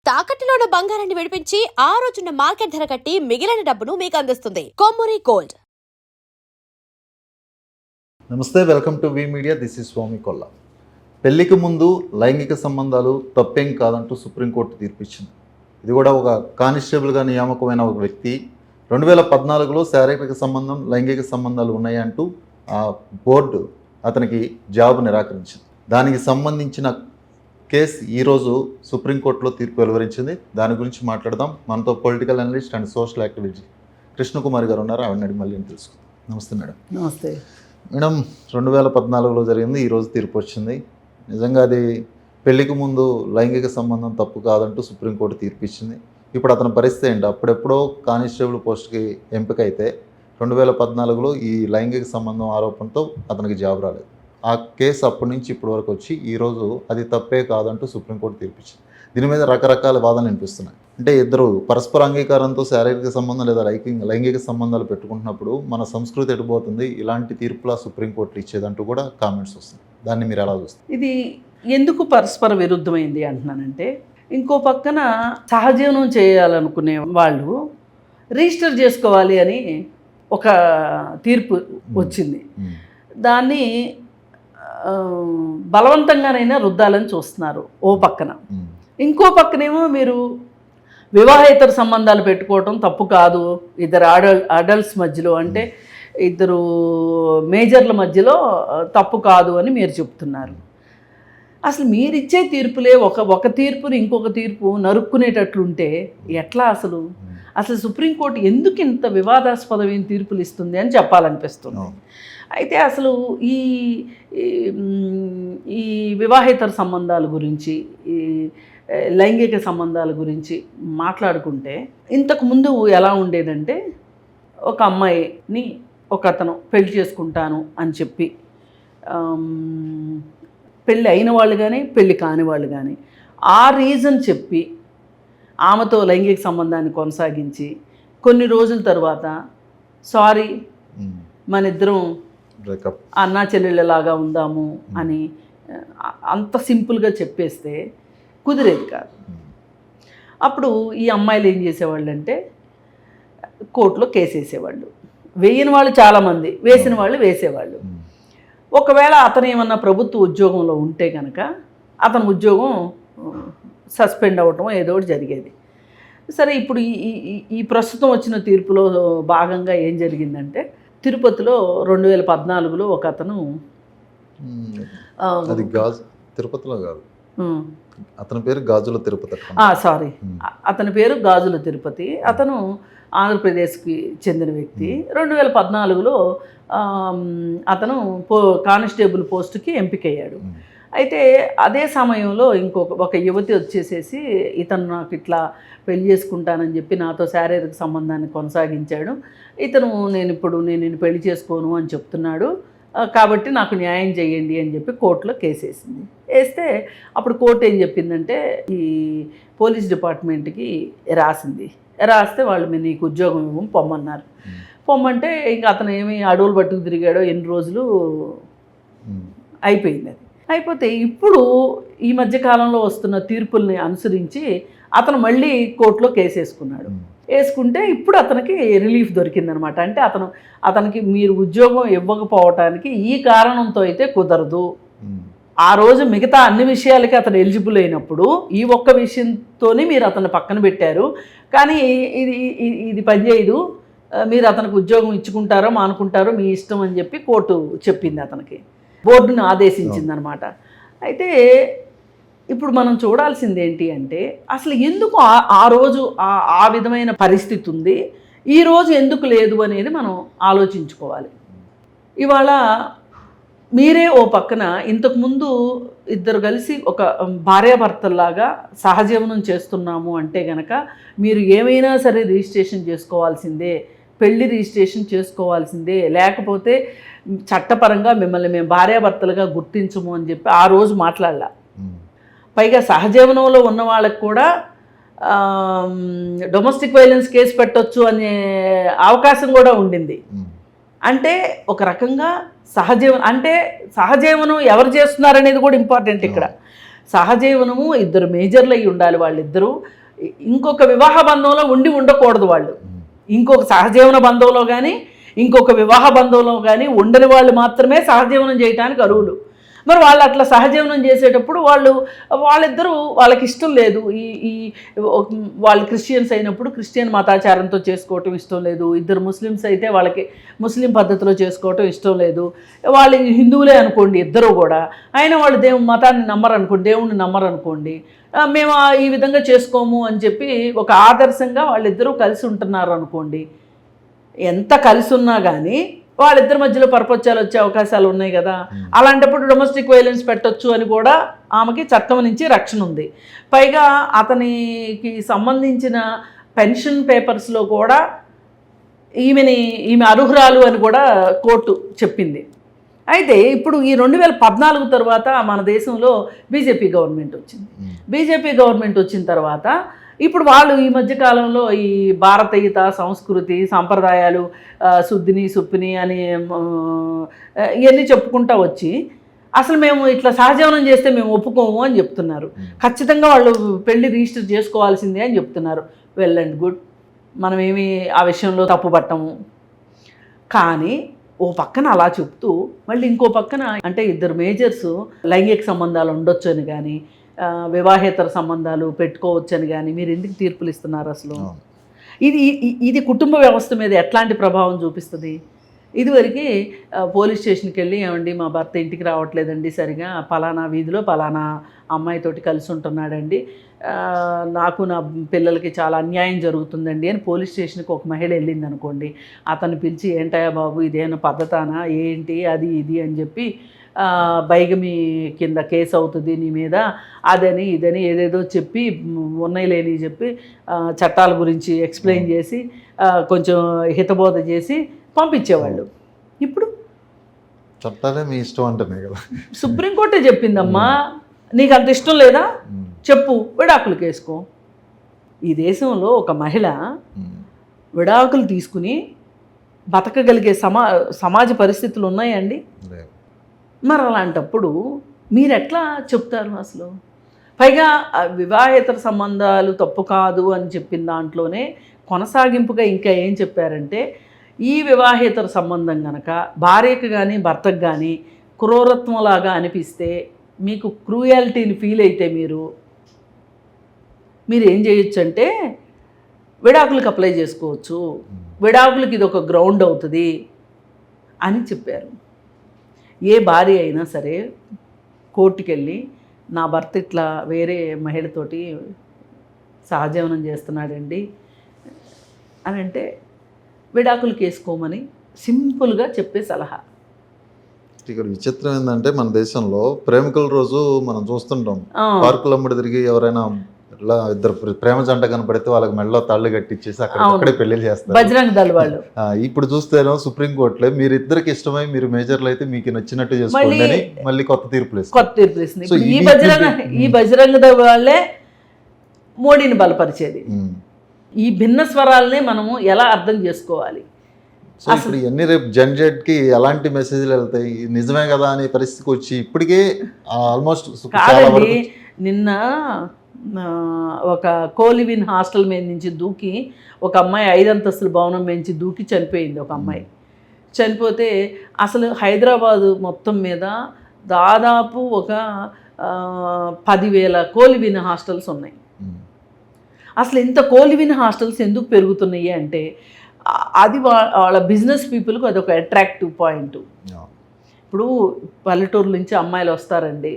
తాకట్టులో ఉన్న బంగారాన్ని విడిపించి ఆ రోజున్న మార్కెట్ ధర కట్టి మిగిలిన డబ్బును మీకు అందిస్తుంది కొమ్మూరి గోల్డ్. నమస్తే, welcome to V media. This is Swamy Kolla. పెళ్లికి ముందు లైంగిక సంబంధాలు తప్పేం కాదంటూ సుప్రీంకోర్టు తీర్పిచ్చింది. ఇది కూడా ఒక కానిస్టేబుల్గా నియామకమైన ఒక వ్యక్తి 2014లో శారీరక సంబంధం లైంగిక సంబంధాలు ఉన్నాయంటూ ఆ బోర్డు అతనికి జాబ్ నిరాకరించింది. దానికి సంబంధించిన కేసు ఈరోజు సుప్రీంకోర్టులో తీర్పు వెలువరించింది. దాని గురించి మాట్లాడదాం. మనతో political analyst and social activist Krishnakumari గారు ఉన్నారు. ఆవిడ మళ్ళీ తెలుసుకుందాం. నమస్తే మేడం. నమస్తే మేడం. 2014లో జరిగింది, ఈరోజు తీర్పు వచ్చింది. నిజంగా అది పెళ్లికి ముందు లైంగిక సంబంధం తప్పు కాదంటూ సుప్రీంకోర్టు తీర్పు ఇచ్చింది. ఇప్పుడు అతని పరిస్థితి ఏంటి? అప్పుడెప్పుడో కానిస్టేబుల్ పోస్ట్కి ఎంపిక అయితే 2014లో ఈ లైంగిక సంబంధం ఆరోపణతో అతనికి జాబ్ రాలేదు. ఆ కేసు అప్పటి నుంచి ఇప్పటి వరకు వచ్చి ఈరోజు అది తప్పే కాదంటూ సుప్రీంకోర్టు తీర్పిచ్చింది. దీని మీద రకరకాల వాదనలు వినిపిస్తున్నాయి. అంటే ఇద్దరు పరస్పర అంగీకారంతో శారీరక సంబంధం లేదా లైంగిక సంబంధాలు పెట్టుకుంటున్నప్పుడు మన సంస్కృతి ఎటుపోతుంది, ఇలాంటి తీర్పులా సుప్రీంకోర్టు ఇచ్చేదంటూ కూడా కామెంట్స్ వస్తున్నాయి. దాన్ని మీరు ఎలా చూస్తారు? ఇది ఎందుకు పరస్పర విరుద్ధమైంది అంటున్నానంటే, ఇంకో పక్కన సహజీవనం చేయాలనుకునే వాళ్ళు రిజిస్టర్ చేసుకోవాలి అని ఒక తీర్పు వచ్చింది. దాన్ని బలవంతంగానైనా రుద్దాలని చూస్తున్నారు ఓ పక్కన. ఇంకో పక్కనేమో మీరు వివాహేతర సంబంధాలు పెట్టుకోవటం తప్పు కాదు, ఇద్దరు అడల్ట్స్ మధ్యలో, అంటే ఇద్దరు మేజర్ల మధ్యలో తప్పు కాదు అని మీరు చెప్తున్నారు. అసలు మీరిచ్చే తీర్పులే ఒక తీర్పుని ఇంకొక తీర్పు నరుక్కునేటట్లుంటే ఎట్లా? అసలు సుప్రీంకోర్టు ఎందుకు ఇంత వివాదాస్పదమైన తీర్పులు ఇస్తుంది అని చెప్పాలనిపిస్తుంది. అయితే అసలు ఈ వివాహేతర సంబంధాల గురించి, ఈ లైంగిక సంబంధాల గురించి మాట్లాడుకుంటే, ఇంతకుముందు ఎలా ఉండేదంటే, ఒక అమ్మాయిని ఒక అతను పెళ్లి చేసుకుంటాను అని చెప్పి, పెళ్ళి అయిన వాళ్ళు కానీ పెళ్ళి కాని వాళ్ళు కానీ ఆ రీజన్ చెప్పి ఆమెతో లైంగిక సంబంధాన్ని కొనసాగించి కొన్ని రోజుల తర్వాత సారీ మన ఇద్దరం అన్నా చెల్లెళ్ళలాగా ఉందాము అని అంత సింపుల్గా చెప్పేస్తే కుదిరేది కాదు. అప్పుడు ఈ అమ్మాయిలు ఏం చేసేవాళ్ళు అంటే కోర్టులో కేసు వేసేవాళ్ళు. వేయని వాళ్ళు చాలామంది, వేసిన వాళ్ళు వేసేవాళ్ళు. ఒకవేళ అతను ఏమన్నా ప్రభుత్వ ఉద్యోగంలో ఉంటే కనుక అతని ఉద్యోగం సస్పెండ్ అవ్వటం ఏదో ఒకటి జరిగేది. సరే, ఇప్పుడు ఈ ప్రస్తుతం వచ్చిన తీర్పులో భాగంగా ఏం జరిగిందంటే, తిరుపతిలో 2014లో ఒక అతను, అది తిరుపతిలో కాదు, అతని పేరు గాజుల తిరుపతి, అతని పేరు గాజుల తిరుపతి. అతను ఆంధ్రప్రదేశ్కి చెందిన వ్యక్తి. 2014లో అతను కానిస్టేబుల్ పోస్టుకి ఎంపికయ్యాడు. అయితే అదే సమయంలో ఒక యువతి వచ్చేసేసి, ఇతను నాకు ఇట్లా పెళ్లి చేసుకుంటానని చెప్పి నాతో శారీరక సంబంధాన్ని కొనసాగించాడు, నేను పెళ్లి చేసుకోను అని చెప్తున్నాడు, కాబట్టి నాకు న్యాయం చేయండి అని చెప్పి కోర్టులో కేసు వేసింది. వేస్తే అప్పుడు కోర్టు ఏం చెప్పిందంటే, ఈ పోలీస్ డిపార్ట్మెంట్కి రాస్తే వాళ్ళు నీకు ఉద్యోగం ఇవ్వము పొమ్మన్నారు. పొమ్మంటే ఇంకా అతను ఏమి అడవులు పట్టుకు తిరిగాడో ఎన్ని రోజులు అయిపోయింది. అది అయిపోతే ఇప్పుడు ఈ మధ్యకాలంలో వస్తున్న తీర్పుల్ని అనుసరించి అతను మళ్ళీ కోర్టులో కేసు వేసుకుంటే ఇప్పుడు అతనికి రిలీఫ్ దొరికిందనమాట. అంటే అతనికి మీరు ఉద్యోగం ఇవ్వకపోవటానికి ఈ కారణంతో అయితే కుదరదు. ఆ రోజు మిగతా అన్ని విషయాలకి అతను ఎలిజిబుల్ అయినప్పుడు ఈ ఒక్క విషయంతోనే మీరు అతను పక్కన పెట్టారు, కానీ ఇది పనిచేయదు, మీరు అతనికి ఉద్యోగం ఇచ్చుకుంటారో మానుకుంటారో మీ ఇష్టం అని చెప్పి కోర్టు చెప్పింది, అతనికి బోర్డును ఆదేశించిందనమాట. అయితే ఇప్పుడు మనం చూడాల్సింది ఏంటి అంటే, అసలు ఎందుకు ఆ రోజు ఆ విధమైన పరిస్థితి ఉంది, ఈరోజు ఎందుకు లేదు అనేది మనం ఆలోచించుకోవాలి. ఇవాళ మీరే ఓ పక్కన ఇంతకుముందు ఇద్దరు కలిసి ఒక భార్యాభర్తల్లాగా సహజీవనం చేస్తున్నాము అంటే గనక మీరు ఏమైనా సరే రిజిస్ట్రేషన్ చేసుకోవాల్సిందే, పెళ్లి రిజిస్ట్రేషన్ చేసుకోవాల్సిందే, లేకపోతే చట్టపరంగా మిమ్మల్ని మేము భార్యాభర్తలుగా గుర్తించము అని చెప్పి ఆ రోజు మాట్లాడలా. పైగా సహజీవనంలో ఉన్న వాళ్ళకి కూడా డొమెస్టిక్ వైలెన్స్ కేసు పెట్టొచ్చు అనే అవకాశం కూడా ఉండింది. అంటే ఒక రకంగా సహజీవనం ఎవరు చేస్తున్నారనేది కూడా ఇంపార్టెంట్ ఇక్కడ. సహజీవనము ఇద్దరు మేజర్లు అయి ఉండాలి వాళ్ళిద్దరూ. ఇంకొక వివాహ బంధంలో ఉండకూడదు వాళ్ళు. ఇంకొక సహజీవన బంధంలో కానీ ఇంకొక వివాహ బంధంలో కానీ ఉండని వాళ్ళు మాత్రమే సహజీవనం చేయడానికి అర్హులు. మరి వాళ్ళు అట్లా సహజీవనం చేసేటప్పుడు వాళ్ళిద్దరూ వాళ్ళకి ఇష్టం లేదు. వాళ్ళు క్రిస్టియన్స్ అయినప్పుడు క్రిస్టియన్ మతాచారంతో చేసుకోవటం ఇష్టం లేదు. ఇద్దరు ముస్లిమ్స్ అయితే వాళ్ళకి ముస్లిం పద్ధతిలో చేసుకోవటం ఇష్టం లేదు. వాళ్ళు హిందువులే అనుకోండి ఇద్దరు కూడా, అయినా వాళ్ళు మతాన్ని నమ్మరనుకోండి, దేవుణ్ణి నమ్మరనుకోండి, మేము ఈ విధంగా చేసుకోము అని చెప్పి ఒక ఆదర్శంగా వాళ్ళిద్దరూ కలిసి ఉంటున్నారు అనుకోండి. ఎంత కలిసి ఉన్నా కానీ వాళ్ళిద్దరి మధ్యలో పరపచ్చాలు వచ్చే అవకాశాలు ఉన్నాయి కదా. అలాంటప్పుడు డొమెస్టిక్ వైలెన్స్ పెట్టొచ్చు అని కూడా ఆమెకి చట్టం నుంచి రక్షణ ఉంది. పైగా అతనికి సంబంధించిన పెన్షన్ పేపర్స్లో కూడా ఈమె అర్హురాలు అని కూడా కోర్టు చెప్పింది. అయితే ఇప్పుడు ఈ 2014 తర్వాత మన దేశంలో బీజేపీ గవర్నమెంట్ వచ్చింది. బీజేపీ గవర్నమెంట్ వచ్చిన తర్వాత ఇప్పుడు వాళ్ళు ఈ మధ్యకాలంలో ఈ భారతీయత సంస్కృతి సంప్రదాయాలు శుద్ధిని సుప్పిని అని ఇవన్నీ చెప్పుకుంటా వచ్చి అసలు మేము ఇట్లా సహజీవనం చేస్తే మేము ఒప్పుకోము అని చెప్తున్నారు. ఖచ్చితంగా వాళ్ళు పెళ్లి రిజిస్టర్ చేసుకోవాల్సిందే అని చెప్తున్నారు. వెల్ అండ్ గుడ్, మనమేమి ఆ విషయంలో తప్పుపట్టము. కానీ ఓ పక్కన అలా చెప్తూ మళ్ళీ ఇంకో పక్కన అంటే ఇద్దరు మేజర్స్ లైంగిక సంబంధాలు ఉండొచ్చు అని కానీ వివాహేతర సంబంధాలు పెట్టుకోవచ్చని కానీ మీరు ఎందుకు తీర్పులు ఇస్తున్నారు అసలు? ఇది కుటుంబ వ్యవస్థ మీద ఎట్లాంటి ప్రభావం చూపిస్తుంది? ఇదివరకు పోలీస్ స్టేషన్కి వెళ్ళి ఏమండి మా భర్త ఇంటికి రావట్లేదండి సరిగా, పలానా వీధిలో పలానా అమ్మాయితోటి కలిసి ఉంటున్నాడండి, నాకు నా పిల్లలకి చాలా అన్యాయం జరుగుతుందండి అని పోలీస్ స్టేషన్కి ఒక మహిళ వెళ్ళింది అనుకోండి. అతను పిలిచి ఏంటయ్యా బాబు ఇదేమైనా పద్ధతానా ఏంటి అది ఇది అని చెప్పి బైగమి కింద కేసు అవుతుంది నీ మీద అదని ఇదని ఏదేదో చెప్పి ఉన్నాయి లేని చెప్పి చట్టాల గురించి ఎక్స్ప్లెయిన్ చేసి కొంచెం హితబోధ చేసి పంపించేవాళ్ళు. ఇప్పుడు చట్టాలే మీ ఇష్టం అంటున్నాయి కదా. సుప్రీంకోర్టే చెప్పిందమ్మా, నీకు అంత ఇష్టం లేదా చెప్పు విడాకులు కేసుకో. ఈ దేశంలో ఒక మహిళ విడాకులు తీసుకుని బతకగలిగే సమాజ పరిస్థితులు ఉన్నాయండి? మరి అలాంటప్పుడు మీరు ఎట్లా చెప్తారు అసలు? పైగా వివాహేతర సంబంధాలు తప్పు కాదు అని చెప్పిన దాంట్లోనే కొనసాగింపుగా ఇంకా ఏం చెప్పారంటే, ఈ వివాహేతర సంబంధం కనుక భార్యకు కానీ భర్తకు కానీ క్రూరత్వంలాగా అనిపిస్తే, మీకు క్రూయాలిటీని ఫీల్ అయితే మీరు ఏం చేయొచ్చు అంటే విడాకులకు అప్లై చేసుకోవచ్చు, విడాకులకి ఇది ఒక గ్రౌండ్ అవుతుంది అని చెప్పారు. ఏ భార్య అయినా సరే కోర్టుకి వెళ్ళి నా భర్త ఇట్లా వేరే మహిళతోటి సహజీవనం చేస్తున్నాడండి అని అంటే విడాకులు కేసుకోమని సింపుల్గా చెప్పే సలహా. ఇక్కడ విచిత్రం ఏంటంటే మన దేశంలో ప్రేమికుల రోజు మనం చూస్తుంటాం, పార్కులమ్మడి తిరిగి ఎవరైనా ఇలా ఇద్దరు ప్రేమ జంట కనపడితే వాళ్ళకి మెడలో తాళ్ళు కట్టించేసి అక్కడే పెళ్లిళ్ళు చేస్తారు బజరంగ దళ వాళ్ళు. ఇప్పుడు చూస్తేనో సుప్రీంకోర్టులో మీరు ఇద్దరికి ఇష్టమై మీరు మేజర్లు అయితే మీకు నచ్చినట్టు చేసుకోండి అని మళ్ళీ కొత్త తీర్పులు ఇస్తుంది. ఈ బజరంగ దళ వాళ్ళే మోడీని బలపరిచేది. ఈ భిన్న స్వరాలనే మనము ఎలా అర్థం చేసుకోవాలి? సో ఇప్పుడు ఇవన్నీ రేపు జనరేట్కి ఎలాంటి మెసేజ్లు వెళ్తాయి? నిజమే కదా అనే పరిస్థితికి వచ్చి ఇప్పటికే ఆల్మోస్ట్ కాదండి. నిన్న ఒక కోలివిన్ హాస్టల్ మీద నుంచి దూకి ఒక అమ్మాయి 5 అంతస్తుల భవనం నుంచి దూకి చనిపోయింది. ఒక అమ్మాయి చనిపోతే అసలు హైదరాబాదు మొత్తం మీద దాదాపు ఒక 10,000 కోలివిన్ హాస్టల్స్ ఉన్నాయి. అసలు ఇంత కోలివిన్ హాస్టల్స్ ఎందుకు పెరుగుతున్నాయి అంటే అది వాళ్ళ బిజినెస్ పీపుల్కి అదొక అట్రాక్టివ్ పాయింట్. ఇప్పుడు పల్లెటూరు నుంచి అమ్మాయిలు వస్తారండి,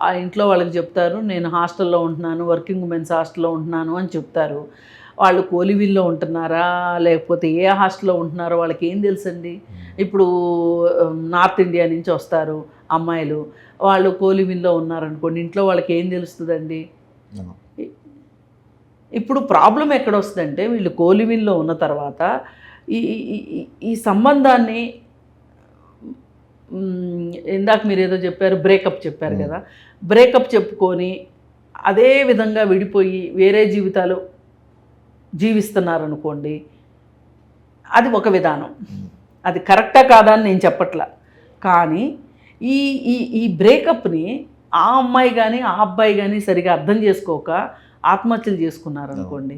ఆ ఇంట్లో వాళ్ళకి చెప్తారు నేను హాస్టల్లో ఉంటున్నాను, వర్కింగ్ ఉమెన్స్ హాస్టల్లో ఉంటున్నాను అని చెప్తారు. వాళ్ళు కోలివిల్లో ఉంటున్నారా లేకపోతే ఏ హాస్టల్లో ఉంటున్నారో వాళ్ళకి ఏం తెలుసండి? ఇప్పుడు నార్త్ ఇండియా నుంచి వస్తారు అమ్మాయిలు, వాళ్ళు కోలివిల్లో ఉన్నారనుకోండి, ఇంట్లో వాళ్ళకి ఏం తెలుస్తుందండి? ఇప్పుడు ప్రాబ్లం ఎక్కడ వస్తుందంటే వీళ్ళు కోలివిల్లో ఉన్న తర్వాత ఈ సంబంధాన్ని ఇందాక మీరు ఏదో చెప్పారు, బ్రేకప్ చెప్పారు కదా, బ్రేకప్ చెప్పుకొని అదే విధంగా విడిపోయి వేరే జీవితాలు జీవిస్తున్నారనుకోండి, అది ఒక విధానం. అది కరెక్టా కాదా అని నేను చెప్పట్లా. కానీ ఈ బ్రేకప్ని ఆ అమ్మాయి కానీ ఆ అబ్బాయి కానీ సరిగా అర్థం చేసుకోక ఆత్మహత్యలు చేసుకున్నారు అనుకోండి.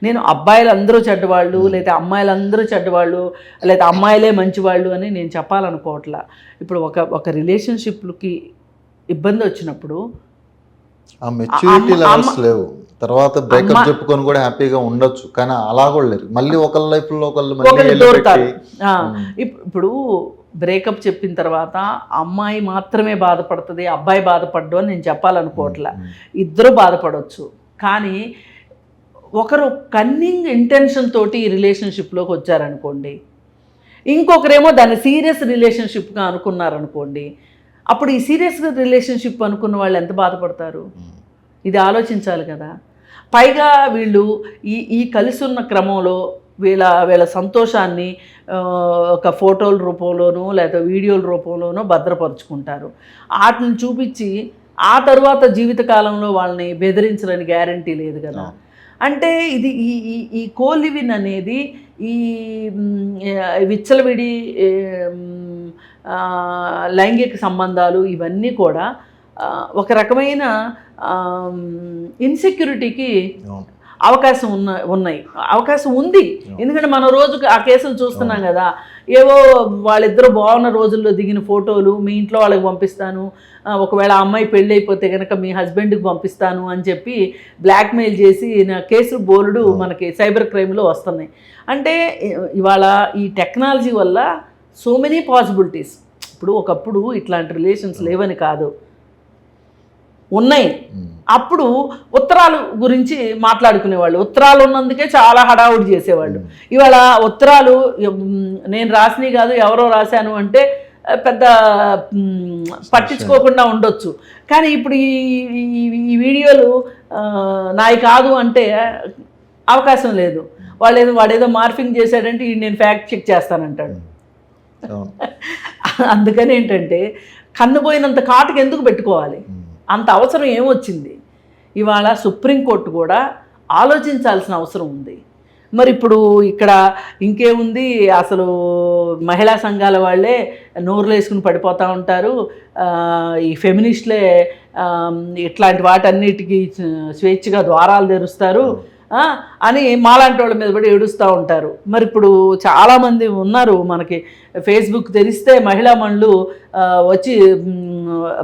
నేను అబ్బాయిలు అందరూ చెడ్డవాళ్ళు లేదా అమ్మాయిలు అందరూ చెడ్డవాళ్ళు లేదా అమ్మాయిలే మంచివాళ్ళు అని నేను చెప్పాలనుకోవట్లా. ఇప్పుడు ఒక రిలేషన్షిప్కి ఇబ్బంది వచ్చినప్పుడు ఆ మెచ్యూరిటీ లెవెల్స్ లేవు. తర్వాత బ్రేకప్ చెప్పుకొని కూడా హ్యాపీగా ఉండొచ్చు, కానీ అలా కూడా లేరు. మళ్ళీ ఒకళ్ళ లైఫ్లో ఒకళ్ళు దూరుతారు. ఇప్పుడు బ్రేకప్ చెప్పిన తర్వాత అమ్మాయి మాత్రమే బాధపడుతుంది, అబ్బాయి బాధపడ్డు అని నేను చెప్పాలనుకోవట్లా. ఇద్దరు బాధపడవచ్చు. కానీ ఒకరు కన్నింగ్ ఇంటెన్షన్ తోటి ఈ రిలేషన్షిప్లోకి వచ్చారనుకోండి, ఇంకొకరేమో దాన్ని సీరియస్ రిలేషన్షిప్గా అనుకున్నారనుకోండి, అప్పుడు ఈ సీరియస్ రిలేషన్షిప్ అనుకున్న వాళ్ళు ఎంత బాధపడతారు? ఇది ఆలోచించాలి కదా. పైగా వీళ్ళు ఈ కలిసి ఉన్న క్రమంలో వీళ్ళ సంతోషాన్ని ఒక ఫోటోల రూపంలోనో లేదా వీడియోల రూపంలోనో భద్రపరుచుకుంటారు. వాటిని చూపించి ఆ తర్వాత జీవితకాలంలో వాళ్ళని బెదిరించడానికి గ్యారంటీ లేదు కదా. అంటే ఇది ఈ కోలివిన్ అనేది ఈ విచ్చలవిడి లైంగిక సంబంధాలు ఇవన్నీ కూడా ఒక రకమైన ఇన్సెక్యూరిటీకి అవకాశం అవకాశం ఉంది. ఎందుకంటే మన రోజు ఆ కేసులు చూస్తున్నాం కదా. ఏవో వాళ్ళిద్దరూ బాగున్న రోజుల్లో దిగిన ఫోటోలు మీ ఇంట్లో వాళ్ళకి పంపిస్తాను, ఒకవేళ ఆ అమ్మాయి పెళ్ళి అయిపోతే కనుక మీ హస్బెండ్కి పంపిస్తాను అని చెప్పి బ్లాక్మెయిల్ చేసి కేసులు బోర్డు మనకి సైబర్ క్రైమ్లో వస్తున్నాయి. అంటే ఇవాళ ఈ టెక్నాలజీ వల్ల సో మెనీ పాసిబిలిటీస్. ఇప్పుడు ఒకప్పుడు ఇట్లాంటి రిలేషన్స్ లేవని కాదు, ఉన్నాయి. అప్పుడు ఉత్తరాలు గురించి మాట్లాడుకునేవాళ్ళు. ఉత్తరాలు ఉన్నందుకే చాలా హడావుడి చేసేవాళ్ళు. ఇవాళ ఉత్తరాలు నేను రాసినవి కాదు ఎవరో రాశాను అంటే పెద్ద పట్టించుకోకుండా ఉండొచ్చు. కానీ ఇప్పుడు ఈ వీడియోలు నాయి కాదు అంటే అవకాశం లేదు. వాడేదో మార్ఫింగ్ చేశాడంటే నేను ఫ్యాక్ట్ చెక్ చేస్తానంటాడు. అందుకని ఏంటంటే కన్నుపోయినంత కాటుకు ఎందుకు పెట్టుకోవాలి? అంత అవసరం ఏమొచ్చింది? ఇవాళ సుప్రీంకోర్టు కూడా ఆలోచించాల్సిన అవసరం ఉంది. మరి ఇప్పుడు ఇక్కడ ఇంకేముంది, అసలు మహిళా సంఘాల వాళ్ళే నోరులు వేసుకుని పడిపోతూ ఉంటారు. ఈ ఫెమినిస్టులే ఇట్లాంటి వాటన్నిటికీ స్వేచ్ఛగా ద్వారాలు తెరుస్తారు అని మాలాంటి వాళ్ళ మీద కూడా ఏడుస్తూ ఉంటారు. మరి ఇప్పుడు చాలామంది ఉన్నారు, మనకి ఫేస్బుక్ తెరిస్తే మహిళా మనులు వచ్చి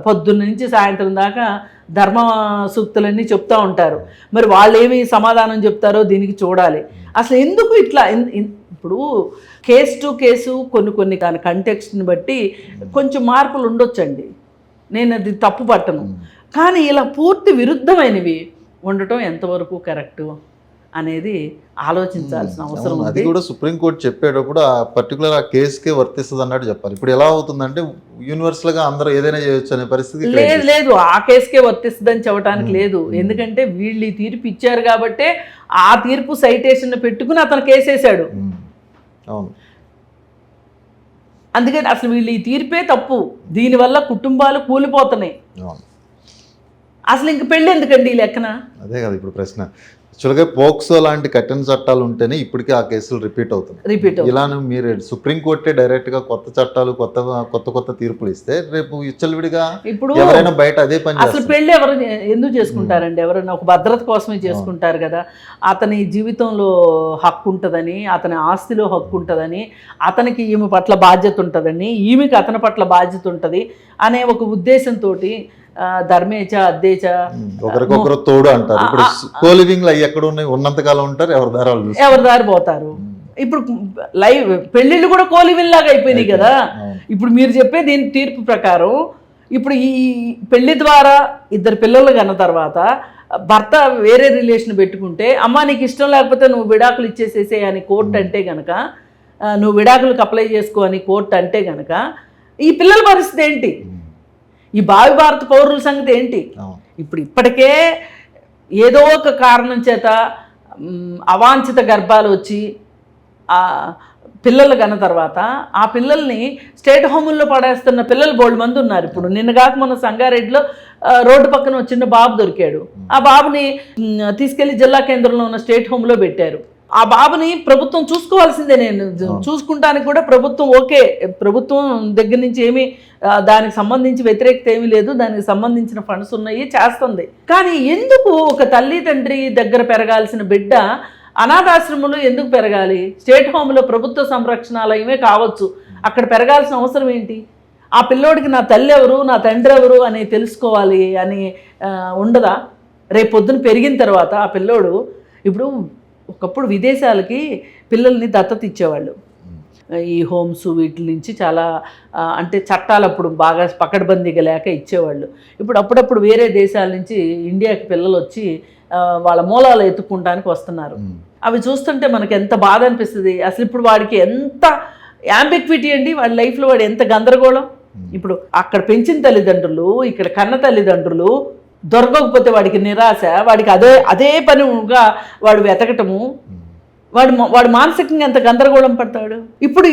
పొద్దున్న నుంచి సాయంత్రం దాకా ధర్మ సూక్తులన్నీ చెప్తూ ఉంటారు. మరి వాళ్ళు ఏమి సమాధానం చెప్తారో దీనికి చూడాలి. అసలు ఎందుకు ఇట్లా? ఇప్పుడు కేసు టు కేసు కొన్ని దాని కంటెక్స్ట్ని బట్టి కొంచెం మార్పులు ఉండొచ్చండి, నేను అది తప్పు పట్టను. కానీ ఇలా పూర్తి విరుద్ధమైనవి ఉండటం ఎంతవరకు కరెక్టు అనేది ఆలోచించాల్సిన అవసరం ఉంది. అది కూడా సుప్రీంకోర్టు చెప్పేటప్పుడు ఆ పర్టికులర్ ఆ కేసుకే వర్తిస్తుంది అన్నట్టు చెప్పాలి. ఇప్పుడు ఎలా అవుతుందంటే యూనివర్సల్గా అందరూ ఏదైనా చేయొచ్చు అనే పరిస్థితి లేదు. ఆ కేసుకే వర్తిస్తుందని చెప్పడానికి లేదు. ఎందుకంటే వీళ్ళు ఈ తీర్పు ఇచ్చారు కాబట్టి ఆ తీర్పు సైటేషన్ పెట్టుకుని అతను కేసేశాడు. అవును. అందుకని అసలు వీళ్ళు ఈ తీర్పే తప్పు. దీనివల్ల కుటుంబాలు కూలిపోతున్నాయి. అసలు ఇంక పెళ్ళి ఎందుకండి ఈ లెక్కన? అదే కదా ఇప్పుడు ప్రశ్న. యాక్చువల్గా పోక్సో లాంటి కఠిన చట్టాలు ఉంటేనే ఇప్పటికీ ఆ కేసులు రిపీట్ అవుతుంది. ఇలానే మీరు సుప్రీంకోర్టే డైరెక్ట్గా కొత్త చట్టాలు కొత్త తీర్పులు ఇస్తే రేపు విచ్చలవిడిగా ఇప్పుడు ఎవరైనా బయట అదే పని. అసలు పెళ్ళి ఎవరు ఎందుకు చేసుకుంటారండి? ఎవరైనా ఒక భద్రత కోసమే చేసుకుంటారు కదా. అతని జీవితంలో హక్కు ఉంటుందని, అతని ఆస్తిలో హక్కు ఉంటుందని, అతనికి ఈమె పట్ల బాధ్యత ఉంటుందని, ఈమెకి అతని పట్ల బాధ్యత ఉంటుంది అనే ఒక ఉద్దేశంతో ధర్మేచ అద్దేచ ఒకరికొకరు తోడు అంటారు. ఇప్పుడు కోలివింగ్ లో ఎక్కడ ఉన్నాయి, ఉన్నంతకాలం ఉంటారు, ఎవరి దారి పోతారు. ఇప్పుడు పెళ్ళిళ్ళు కూడా కోలివింగ్ లాగా అయిపోయినాయి కదా. ఇప్పుడు మీరు చెప్పే దీని తీర్పు ప్రకారం ఇప్పుడు ఈ పెళ్లి ద్వారా ఇద్దరు పిల్లలు కన్న తర్వాత భర్త వేరే రిలేషన్ పెట్టుకుంటే, అమ్మ నీకు ఇష్టం లేకపోతే నువ్వు విడాకులు ఇచ్చేసేసే అని కోర్టు అంటే గనక, నువ్వు విడాకులకు అప్లై చేసుకో అని కోర్టు అంటే గనక, ఈ పిల్లల పరిస్థితి ఏంటి? ఈ భావి భారత పౌరుల సంగతి ఏంటి? ఇప్పుడు ఇప్పటికే ఏదో ఒక కారణం చేత అవాంఛిత గర్భాలు వచ్చి పిల్లలు కన్న తర్వాత ఆ పిల్లల్ని స్టేట్ హోముల్లో పడేస్తున్న పిల్లలు బోల్డ్ మంది ఉన్నారు. ఇప్పుడు నిన్నగాక మన సంగారెడ్డిలో రోడ్డు పక్కన చిన్న బాబు దొరికాడు. ఆ బాబుని తీసుకెళ్లి జిల్లా కేంద్రంలో ఉన్న స్టేట్ హోమ్లో పెట్టారు. ఆ బాబుని ప్రభుత్వం చూసుకోవాల్సిందే, నేను చూసుకుంటానికి కూడా ప్రభుత్వం ఓకే, ప్రభుత్వం దగ్గర నుంచి ఏమీ దానికి సంబంధించి వ్యతిరేకత ఏమీ లేదు, దానికి సంబంధించిన ఫండ్స్ ఉన్నాయి, చేస్తుంది. కానీ ఎందుకు ఒక తల్లి తండ్రి దగ్గర పెరగాల్సిన బిడ్డ అనాథాశ్రమంలో ఎందుకు పెరగాలి? స్టేట్ హోమ్లో ప్రభుత్వ సంరక్షణాలయమే కావచ్చు, అక్కడ పెరగాల్సిన అవసరం ఏంటి? ఆ పిల్లోడికి నా తల్లి ఎవరు, నా తండ్రి ఎవరు అని తెలుసుకోవాలి అని ఉండదా? రేపు పొద్దున పెరిగిన తర్వాత ఆ పిల్లోడు, ఇప్పుడు ఒకప్పుడు విదేశాలకి పిల్లల్ని దత్తత ఇచ్చేవాళ్ళు, ఈ హోమ్స్ వీటి నుంచి చాలా అంటే చట్టాలు అప్పుడు బాగా పకడ్బందీగా లేక ఇచ్చేవాళ్ళు. ఇప్పుడు అప్పుడప్పుడు వేరే దేశాల నుంచి ఇండియాకి పిల్లలు వచ్చి వాళ్ళ మూలాలు ఎత్తుక్కుంటానికి వస్తున్నారు. అవి చూస్తుంటే మనకి ఎంత బాధ అనిపిస్తుంది. అసలు ఇప్పుడు వాడికి ఎంత యాంబిక్విటీ అండి, వాడి లైఫ్లో వాడు ఎంత గందరగోళం. ఇప్పుడు అక్కడ పెంచిన తల్లిదండ్రులు, ఇక్కడ కన్న తల్లిదండ్రులు దొరకకపోతే వాడికి నిరాశ, వాడికి అదే పనిగా వాడు వెతకటము, వాడు మానసికంగా ఎంత గందరగోళం పడతాడు. ఇప్పుడు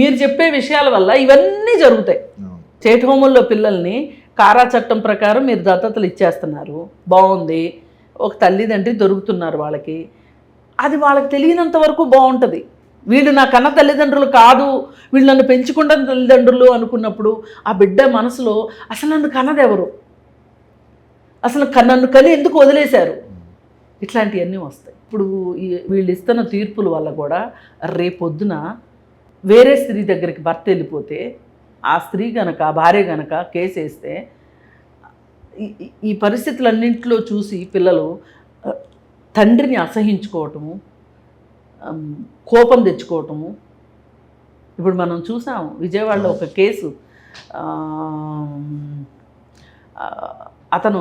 మీరు చెప్పే విషయాల వల్ల ఇవన్నీ జరుగుతాయి. స్టేట్ హోముల్లో పిల్లల్ని కారా చట్టం ప్రకారం మీరు దత్తతలు ఇచ్చేస్తున్నారు, బాగుంది, ఒక తల్లిదండ్రి దొరుకుతున్నారు వాళ్ళకి, అది వాళ్ళకి తెలియనంత వరకు బాగుంటుంది. వీళ్ళు నా కన్న తల్లిదండ్రులు కాదు, వీళ్ళు నన్ను పెంచుకున్న తల్లిదండ్రులు అనుకున్నప్పుడు ఆ బిడ్డ మనసులో అసలు నన్ను కన్నది ఎవరు, అసలు నన్ను కని ఎందుకు వదిలేశారు, ఇట్లాంటివన్నీ వస్తాయి. ఇప్పుడు వీళ్ళు ఇస్తున్న తీర్పుల వల్ల కూడా రేపొద్దున వేరే స్త్రీ దగ్గరికి భర్త వెళ్ళిపోతే ఆ స్త్రీ గనక, ఆ భార్య గనక కేసు వేస్తే ఈ పరిస్థితులన్నింటిలో చూసి పిల్లలు తండ్రిని అసహించుకోవటము, కోపం తెచ్చుకోవటము. ఇప్పుడు మనం చూసాము విజయవాడలో ఒక కేసు, అతను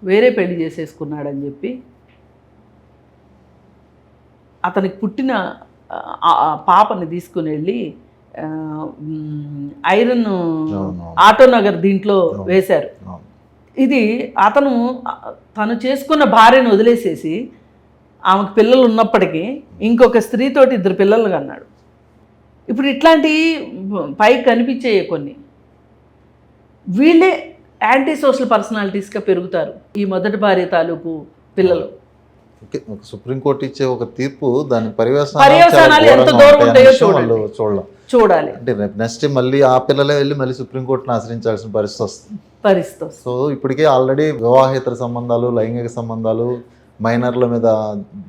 వేరే పెళ్లి చేసేసుకున్నాడని చెప్పి అతనికి పుట్టిన పాపని తీసుకుని వెళ్ళి ఐరన్ ఆటోనగర్ దీంట్లో వేశారు. ఇది తను చేసుకున్న భార్యను వదిలేసేసి ఆమెకు పిల్లలు ఉన్నప్పటికీ ఇంకొక స్త్రీతోటి 2 పిల్లలు కన్నాడు. ఇప్పుడు ఇట్లాంటి పైకి కనిపించేవి కొన్ని, వీళ్ళే యాంటీ సోషల్ పర్సనాలిటీస్గా పెరుగుతారు ఈ మొదటి భార్య తాలూకు పిల్లలు. సుప్రీంకోర్టు ఇచ్చే ఒక తీర్పు దాని పర్యవసానాలు ఎంత దూరం ఉంటాయో చూడాలి. అంటే నెక్స్ట్ మళ్ళీ ఆ పిల్లలే వెళ్ళి మళ్ళీ సుప్రీంకోర్టును ఆశ్రయించాల్సిన పరిస్థితి వస్తుంది. సో ఇప్పటికే ఆల్రెడీ వివాహేతర సంబంధాలు, లైంగిక సంబంధాలు, మైనర్ల మీద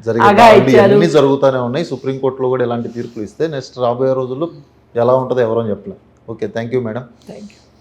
జరిగే జరుగుతూనే ఉన్నాయి. సుప్రీంకోర్టులో కూడా ఇలాంటి తీర్పులు ఇస్తే నెక్స్ట్ రాబోయే రోజుల్లో ఎలా ఉంటుందో ఎవరో చెప్పలేం. Okay, thank you madam. Thank you.